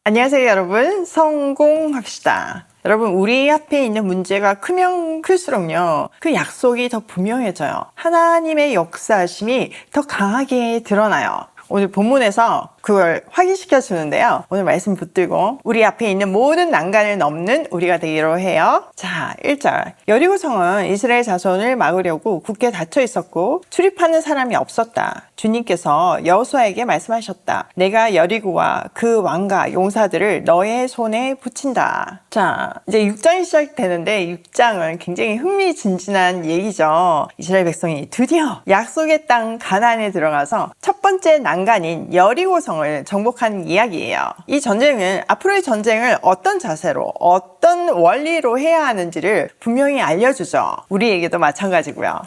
안녕하세요, 여러분. 성공합시다. 여러분, 우리 앞에 있는 문제가 크면 클수록요, 그 약속이 더 분명해져요. 하나님의 역사심이 더 강하게 드러나요. 오늘 본문에서 그걸 확인시켜 주는데요. 오늘 말씀 붙들고 우리 앞에 있는 모든 난간을 넘는 우리가 되기로 해요. 자, 1절. 여리고성은 이스라엘 자손을 막으려고 굳게 닫혀 있었고 출입하는 사람이 없었다. 주님께서 여호수아에게 말씀하셨다. 내가 여리고와 그 왕과 용사들을 너의 손에 붙인다. 자, 이제 6장이 시작되는데 6장은 굉장히 흥미진진한 얘기죠. 이스라엘 백성이 드디어 약속의 땅 가나안에 들어가서 첫 번째 난간인 여리고성을 정복한 이야기예요. 이 전쟁은 앞으로의 전쟁을 어떤 자세로 어떤 원리로 해야 하는지를 분명히 알려주죠. 우리에게도 마찬가지고요.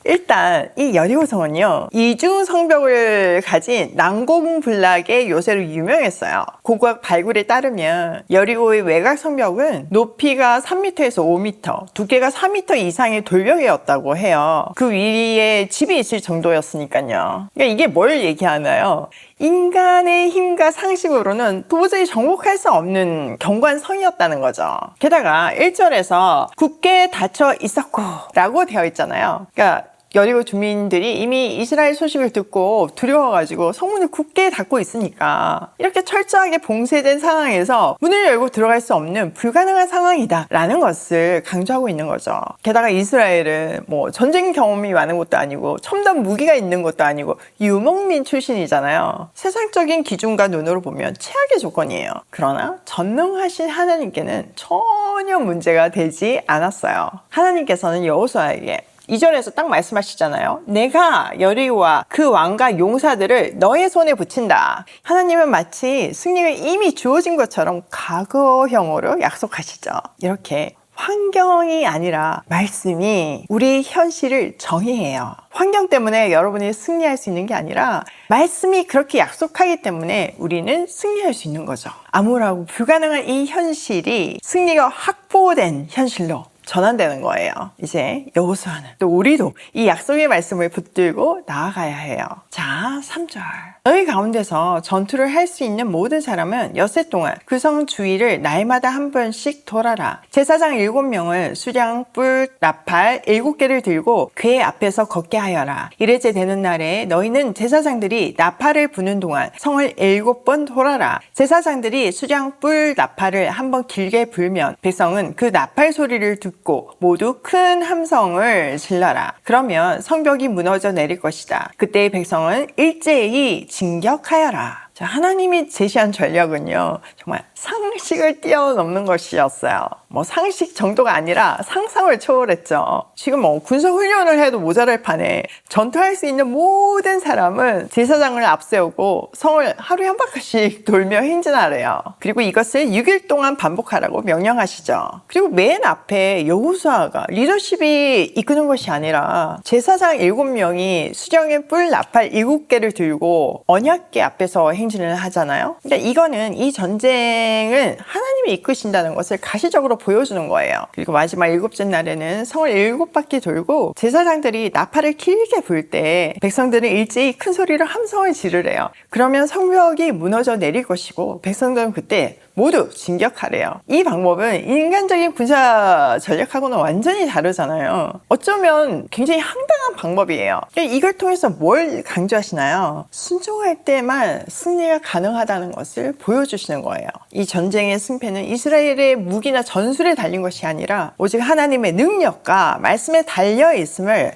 일단 이 여리고성은요, 이중 성벽을 가진 난공불락의 요새로 유명했어요. 고고학 발굴에 따르면 여리고의 외곽 성벽은 높이가 3m에서 5m, 두께가 4m 이상의 돌벽이었다고 해요. 그 위에 집이 있을 정도였으니까요. 그러니까 이게 뭘 얘기하나요? 인간의 힘과 상식으로는 도저히 정복할 수 없는 경관성이었다는 거죠. 게다가 1절에서 굳게 닫혀 있었고 라고 되어 있잖아요. 그러니까 여리고 주민들이 이미 이스라엘 소식을 듣고 두려워가지고 성문을 굳게 닫고 있으니까 이렇게 철저하게 봉쇄된 상황에서 문을 열고 들어갈 수 없는 불가능한 상황이다 라는 것을 강조하고 있는 거죠. 게다가 이스라엘은 뭐 전쟁 경험이 많은 것도 아니고 첨단 무기가 있는 것도 아니고 유목민 출신이잖아요. 세상적인 기준과 눈으로 보면 최악의 조건이에요. 그러나 전능하신 하나님께는 전혀 문제가 되지 않았어요. 하나님께서는 여호수아에게 2절에서 딱 말씀하시잖아요. 내가 여리고와 그 왕과 용사들을 너의 손에 붙인다. 하나님은 마치 승리가 이미 주어진 것처럼 과거형으로 약속하시죠. 이렇게 환경이 아니라 말씀이 우리 현실을 정의해요. 환경 때문에 여러분이 승리할 수 있는 게 아니라 말씀이 그렇게 약속하기 때문에 우리는 승리할 수 있는 거죠. 암울하고 불가능한 이 현실이 승리가 확보된 현실로 전환되는 거예요. 이제 여호수아는 또 우리도 이 약속의 말씀을 붙들고 나아가야 해요. 자, 3절. 너희 가운데서 전투를 할 수 있는 모든 사람은 엿새 동안 그 성 주위를 날마다 한 번씩 돌아라. 제사장 7명을 수량, 뿔, 나팔 7개를 들고 궤 앞에서 걷게 하여라. 이레제 되는 날에 너희는 제사장들이 나팔을 부는 동안 성을 7번 돌아라. 제사장들이 수량, 뿔, 나팔을 한번 길게 불면 백성은 그 나팔 소리를 듣고 모두 큰 함성을 질러라. 그러면 성벽이 무너져 내릴 것이다. 그때 백성은 일제히 진격하여라. 자, 하나님이 제시한 전략은요, 정말 상식을 뛰어넘는 것이었어요. 뭐 상식 정도가 아니라 상상을 초월했죠. 지금 뭐 군사훈련을 해도 모자랄 판에 전투할 수 있는 모든 사람은 제사장을 앞세우고 성을 하루에 한 바퀴씩 돌며 행진하래요. 그리고 이것을 6일 동안 반복하라고 명령하시죠. 그리고 맨 앞에 여호수아가 리더십이 이끄는 것이 아니라 제사장 7명이 수령의 뿔 나팔 7개를 들고 언약궤 앞에서 행진을 하잖아요. 그러니까 이거는 이 전쟁은 하나님이 이끄신다는 것을 가시적으로 보여주는 거예요. 그리고 마지막 7째 날에는 성을 7바퀴 돌고 제사장들이 나팔을 길게 불 때 백성들은 일제히 큰 소리로 함성을 지르래요. 그러면 성벽이 무너져 내릴 것이고 백성들은 그때 모두 진격하래요. 이 방법은 인간적인 군사 전략하고는 완전히 다르잖아요. 어쩌면 굉장히 황당한 방법이에요. 이걸 통해서 뭘 강조하시나요? 순종할 때만 승리가 가능하다는 것을 보여주시는 거예요. 이 전쟁의 승패는 이스라엘의 무기나 전술에 달린 것이 아니라 오직 하나님의 능력과 말씀에 달려 있음을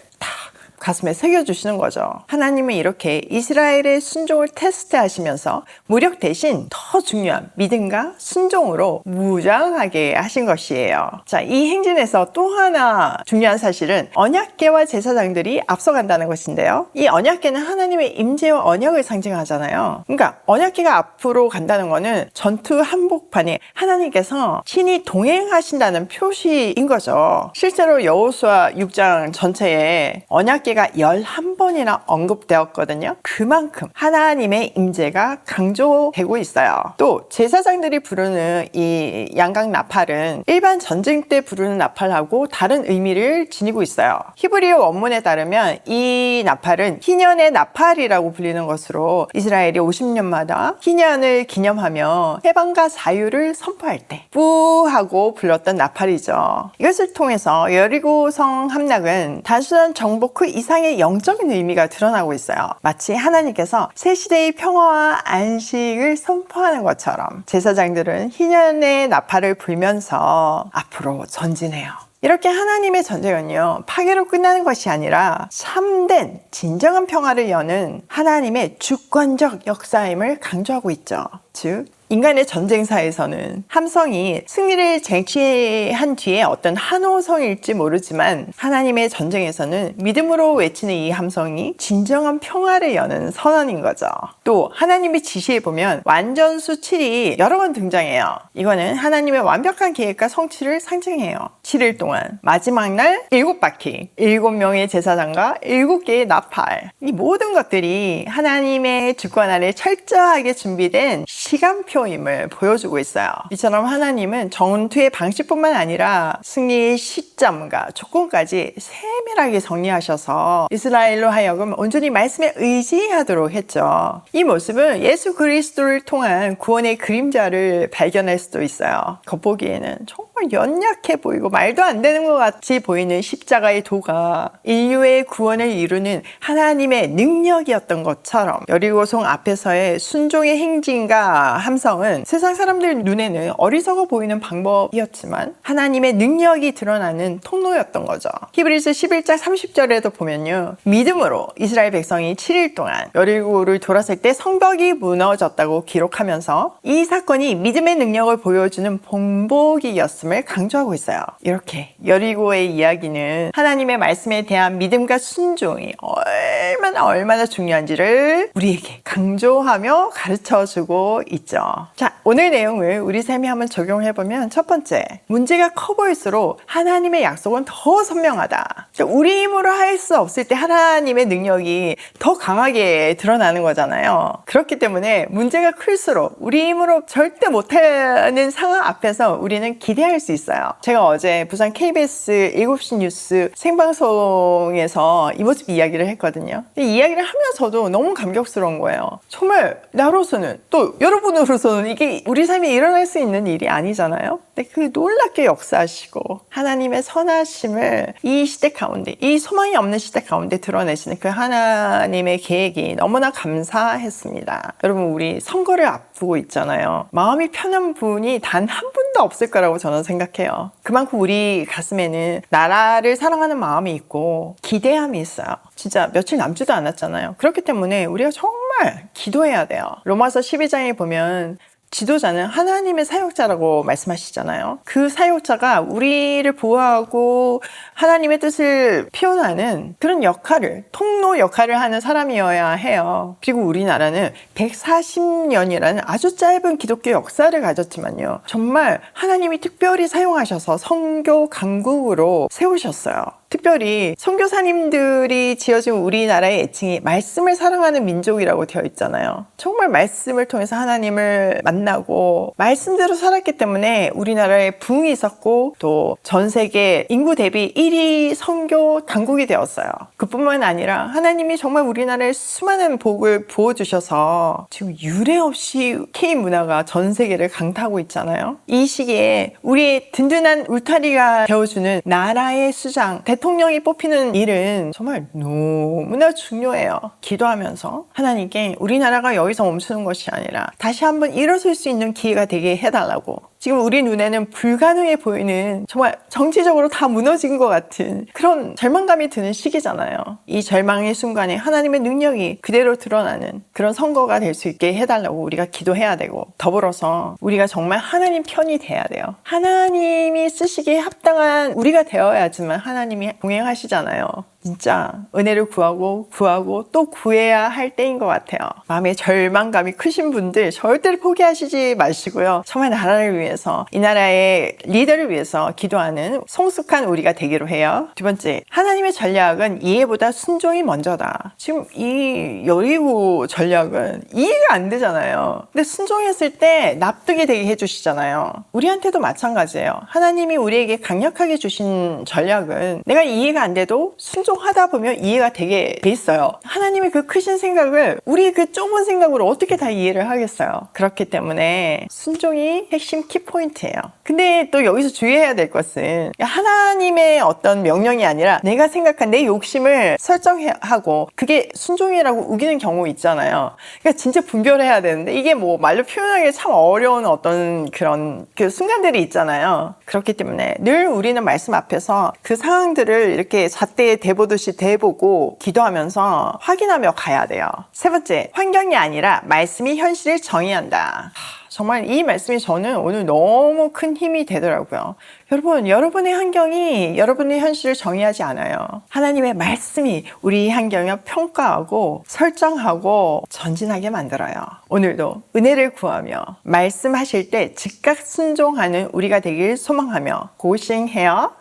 가슴에 새겨주시는 거죠. 하나님은 이렇게 이스라엘의 순종을 테스트하시면서 무력 대신 더 중요한 믿음과 순종으로 무장하게 하신 것이에요. 자, 이 행진에서 또 하나 중요한 사실은 언약궤와 제사장들이 앞서간다는 것인데요. 이 언약궤는 하나님의 임재와 언약을 상징하잖아요. 그러니까 언약궤가 앞으로 간다는 거는 전투 한복판에 하나님께서 친히 동행하신다는 표시인 거죠. 실제로 여호수아 6장 전체에 언약궤 십자가가 11번이나 언급되었거든요. 그만큼 하나님의 임재가 강조되고 있어요. 또 제사장들이 부르는 이 양각 나팔은 일반 전쟁 때 부르는 나팔하고 다른 의미를 지니고 있어요. 히브리어 원문에 따르면 이 나팔은 희년의 나팔이라고 불리는 것으로 이스라엘이 50년마다 희년을 기념하며 해방과 자유를 선포할 때 뿌하고 불렀던 나팔이죠. 이것을 통해서 여리고성 함락은 단순한 정복 그 이상의 영적인 의미가 드러나고 있어요. 마치 하나님께서 새 시대의 평화와 안식을 선포하는 것처럼 제사장들은 희년의 나팔을 불면서 앞으로 전진해요. 이렇게 하나님의 전쟁은요, 파괴로 끝나는 것이 아니라 참된 진정한 평화를 여는 하나님의 주권적 역사임을 강조하고 있죠. 즉 인간의 전쟁사에서는 함성이 승리를 쟁취한 뒤에 어떤 한호성일지 모르지만 하나님의 전쟁에서는 믿음으로 외치는 이 함성이 진정한 평화를 여는 선언인 거죠. 또 하나님의 지시에 보면 완전수 7이 여러 번 등장해요. 이거는 하나님의 완벽한 계획과 성취를 상징해요. 7일 동안 마지막 날 7바퀴, 7명의 제사장과 7개의 나팔, 이 모든 것들이 하나님의 주권 아래 철저하게 준비된 시간표임을 보여주고 있어요. 이처럼 하나님은 전투의 방식뿐만 아니라 승리의 시점과 조건까지 세밀하게 정리하셔서 이스라엘로 하여금 온전히 말씀에 의지하도록 했죠. 이 모습은 예수 그리스도를 통한 구원의 그림자를 발견할 수도 있어요. 겉보기에는 정말 연약해 보이고 말도 안 되는 것 같이 보이는 십자가의 도가 인류의 구원을 이루는 하나님의 능력이었던 것처럼 여리고성 앞에서의 순종의 행진과 함성은 세상 사람들 눈에는 어리석어 보이는 방법이었지만 하나님의 능력이 드러나는 통로였던 거죠. 히브리서 11장 30절에도 보면요, 믿음으로 이스라엘 백성이 7일 동안 여리고를 돌았을 때 성벽이 무너졌다고 기록하면서 이 사건이 믿음의 능력을 보여주는 본보기였음을 강조하고 있어요. 이렇게 여리고의 이야기는 하나님의 말씀에 대한 믿음과 순종이 얼마나 중요한지를 우리에게 강조하며 가르쳐주고 있죠. 자, 오늘 내용을 우리 삶에 한번 적용해보면 첫 번째, 문제가 커 보일수록 하나님의 약속은 더 선명하다. 우리 힘으로 할 수 없을 때 하나님의 능력이 더 강하게 드러나는 거잖아요. 그렇기 때문에 문제가 클수록 우리 힘으로 절대 못하는 상황 앞에서 우리는 기대할 수 있어요. 제가 어제 부산 KBS 7시 뉴스 생방송에서 이 모습 이야기를 했거든요. 이 이야기를 하면서도 너무 감격스러운 거예요. 정말 나로서는 또 여러분으로서는 이게 우리 삶에 일어날 수 있는 일이 아니잖아요. 근데 그 놀랍게 역사하시고 하나님의 선하심을 이 시대 가운데, 이 소망이 없는 시대 가운데 드러내시는 그 하나님의 계획이 너무나 감사했습니다. 여러분, 우리 선거를 앞두고 있잖아요. 마음이 편한 분이 단 한 분도 없을 거라고 저는 생각해요. 그만큼 우리 가슴에는 나라를 사랑하는 마음이 있고 기대함이 있어요. 진짜 며칠 남지도 않았잖아요. 그렇기 때문에 우리가 정말 기도해야 돼요. 로마서 12장에 보면 지도자는 하나님의 사역자라고 말씀하시잖아요. 그 사역자가 우리를 보호하고 하나님의 뜻을 표현하는 그런 역할을, 통로 역할을 하는 사람이어야 해요. 그리고 우리나라는 140년이라는 아주 짧은 기독교 역사를 가졌지만요, 정말 하나님이 특별히 사용하셔서 선교 강국으로 세우셨어요. 특별히 선교사님들이 지어진 우리나라의 애칭이 말씀을 사랑하는 민족이라고 되어 있잖아요. 정말 말씀을 통해서 하나님을 만나고 말씀대로 살았기 때문에 우리나라에 부흥이 있었고 또 전 세계 인구 대비 1위 선교 강국이 되었어요. 그뿐만 아니라 하나님이 정말 우리나라에 수많은 복을 부어주셔서 지금 유례 없이 K문화가 전 세계를 강타하고 있잖아요. 이 시기에 우리의 든든한 울타리가 되어주는 나라의 수장, 대통령이 뽑히는 일은 정말 너무나 중요해요. 기도하면서 하나님께 우리나라가 여기서 멈추는 것이 아니라 다시 한번 일어설 수 있는 기회가 되게 해달라고. 지금 우리 눈에는 불가능해 보이는, 정말 정치적으로 다 무너진 것 같은 그런 절망감이 드는 시기잖아요. 이 절망의 순간에 하나님의 능력이 그대로 드러나는 그런 선거가 될 수 있게 해달라고 우리가 기도해야 되고, 더불어서 우리가 정말 하나님 편이 돼야 돼요. 하나님이 쓰시기에 합당한 우리가 되어야지만 하나님이 동행하시잖아요. 진짜 은혜를 구하고 또 구해야 할 때인 것 같아요. 마음에 절망감이 크신 분들 절대로 포기하시지 마시고요. 정말 나라를 위해서, 이 나라의 리더를 위해서 기도하는 성숙한 우리가 되기로 해요. 두 번째, 하나님의 전략은 이해보다 순종이 먼저다. 지금 이 여리고 전략은 이해가 안 되잖아요. 근데 순종했을 때 납득이 되게 해주시잖아요. 우리한테도 마찬가지예요. 하나님이 우리에게 강력하게 주신 전략은 내가 이해가 안 돼도 순종하다 보면 이해가 되게 돼 있어요. 하나님의 그 크신 생각을 우리 그 좁은 생각으로 어떻게 다 이해를 하겠어요. 그렇기 때문에 순종이 핵심 키포인트예요. 근데 또 여기서 주의해야 될 것은 하나님의 어떤 명령이 아니라 내가 생각한 내 욕심을 설정하고 그게 순종이라고 우기는 경우 있잖아요. 그러니까 진짜 분별해야 되는데 이게 뭐 말로 표현하기 참 어려운 어떤 그런 그 순간들이 있잖아요. 그렇기 때문에 늘 우리는 말씀 앞에서 그 상황들을 이렇게 잣대에 대보듯이 대보고 기도하면서 확인하며 가야 돼요. 세 번째, 환경이 아니라 말씀이 현실을 정의한다. 정말 이 말씀이 저는 오늘 너무 큰 힘이 되더라고요. 여러분, 여러분의 환경이 여러분의 현실을 정의하지 않아요. 하나님의 말씀이 우리 환경을 평가하고 설정하고 전진하게 만들어요. 오늘도 은혜를 구하며 말씀하실 때 즉각 순종하는 우리가 되길 소망하며 고싱해요.